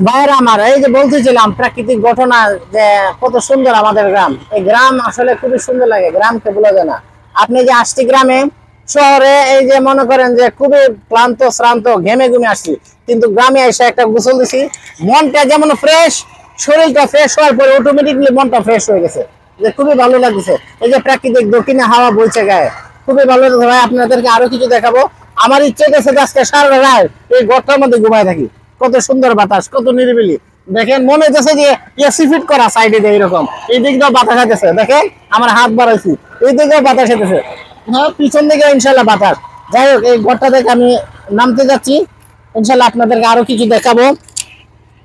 ভাইরা আমার, এই যে বলতেছিলাম প্রাকৃতিক ঘটনা, যে কত সুন্দর আমাদের গ্রাম। এই গ্রাম আসলে খুবই সুন্দর লাগে, গ্রামকে বলা যায় না। আপনি যে আসছি গ্রামে, শহরে এই যে মনে করেন যে খুবই ক্লান্ত শ্রান্ত ঘেমে ঘুমে আসছি, কিন্তু গ্রামে এসে একটা গোসল দিছি, মনটা যেমন ফ্রেশ, শরীরটা ফ্রেশ হওয়ার পরে অটোমেটিকলি মনটা ফ্রেশ হয়ে গেছে, যে খুবই ভালো লাগছে। এই যে প্রাকৃতিক দক্ষিণে হাওয়া বইছে গায়ে, খুবই ভালো লাগছে। ভাই আপনাদেরকে আরো কিছু দেখাবো। আমার ইচ্ছে গেছে আজকে সারা রাত এই ঘরটার মধ্যে ঘুমায় থাকি। কত সুন্দর বাতাস, কত নিরিবিলি। দেখেন মনে হচ্ছে যে এসি ফিট করা সাইডে দিয়ে এরকম, এই দিক দিয়েও বাতাস আসতেছে। দেখেন আমার হাত বাড়াইছি, এই দিকেও বাতাস আসতেছে, হ্যাঁ পিছন দিকে ইনশাল্লাহ বাতাস। যাই হোক, এই ঘরটা দেখে আমি নামতে যাচ্ছি, ইনশাল্লাহ আপনাদেরকে আরো কিছু দেখাবো।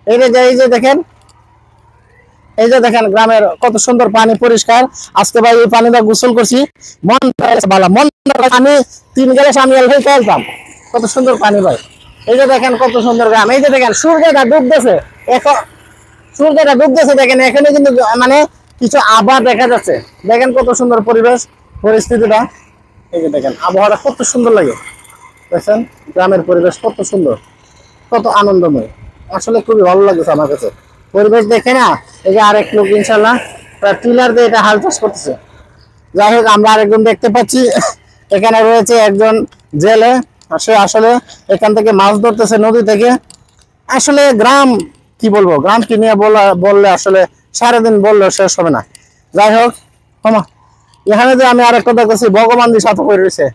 এই যে দেখেন, এই যে দেখেন গ্রামের কত সুন্দর পানি, পরিষ্কার। আজকে ভাই এই পানিটা গোসল করছি, মন ভালো, মন। আমি 3 গ্লাস আমি অল্প খেলতাম, কত সুন্দর পানি ভাই। এই যে দেখেন কত সুন্দর গ্রাম। এই যে দেখেন সূর্যটা ডুবতেছে এখন, সূর্যটা ডুবতেছে দেখেন এখানে, কিন্তু মানে কিছু আবার দেখা যাচ্ছে। দেখেন কত সুন্দর পরিবেশ, পরিস্থিতিটা। এই যে দেখেন আবহাওয়াটা কত সুন্দর লাগে, দেখছেন গ্রামের পরিবেশ কত সুন্দর, কত আনন্দময়। আসলে খুবই ভালো লাগছে আমার কাছে পরিবেশ দেখে না। এই যে আরেক লোক ইনশাল্লাহ টিলার দিয়ে এটা হাল চাষ করতেছে। যাই হোক, আমরা আরেকজন দেখতে পাচ্ছি, এখানে রয়েছে একজন জেলে, সে আসলে এখান থেকে মাছ ধরতেছে নদী থেকে। আসলে গ্রাম কি বলবো, গ্রাম কি নিয়ে বললে আসলে সারাদিন বললেও শেষ হবে না। যাই হোক, ক্ষমা। এখানে যে আমি আরেকটা দেখতেছি ভগবান দিয়ে সাথে করে রয়েছে,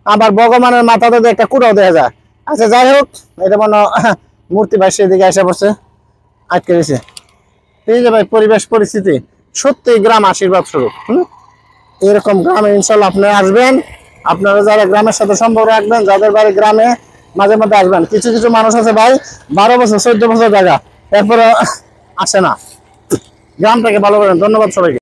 আবার ভগবানের মাথাতে একটা কুড়াও দেখা যায়। আচ্ছা যাই হোক, এটা মনে মূর্তি ভাই সেদিকে এসে পড়ছে, আটকে দিয়েছে। এই যে ভাই পরিবেশ পরিস্থিতি, সত্যি গ্রাম আশীর্বাদ স্বরূপ। এরকম গ্রামে ইনশাল্লাহ আপনারা আসবেন। আপনারা যারা গ্রামের সাথে সম্পর্ক রাখবেন, যাদের বাড়ি গ্রামে, মাঝে মধ্যে আসবেন। কিছু কিছু মানুষ আছে ভাই 12 বছর 14 বছর জায়গা, এরপরে আসে না। গ্রামটাকে ভালো করেন। ধন্যবাদ সবাইকে।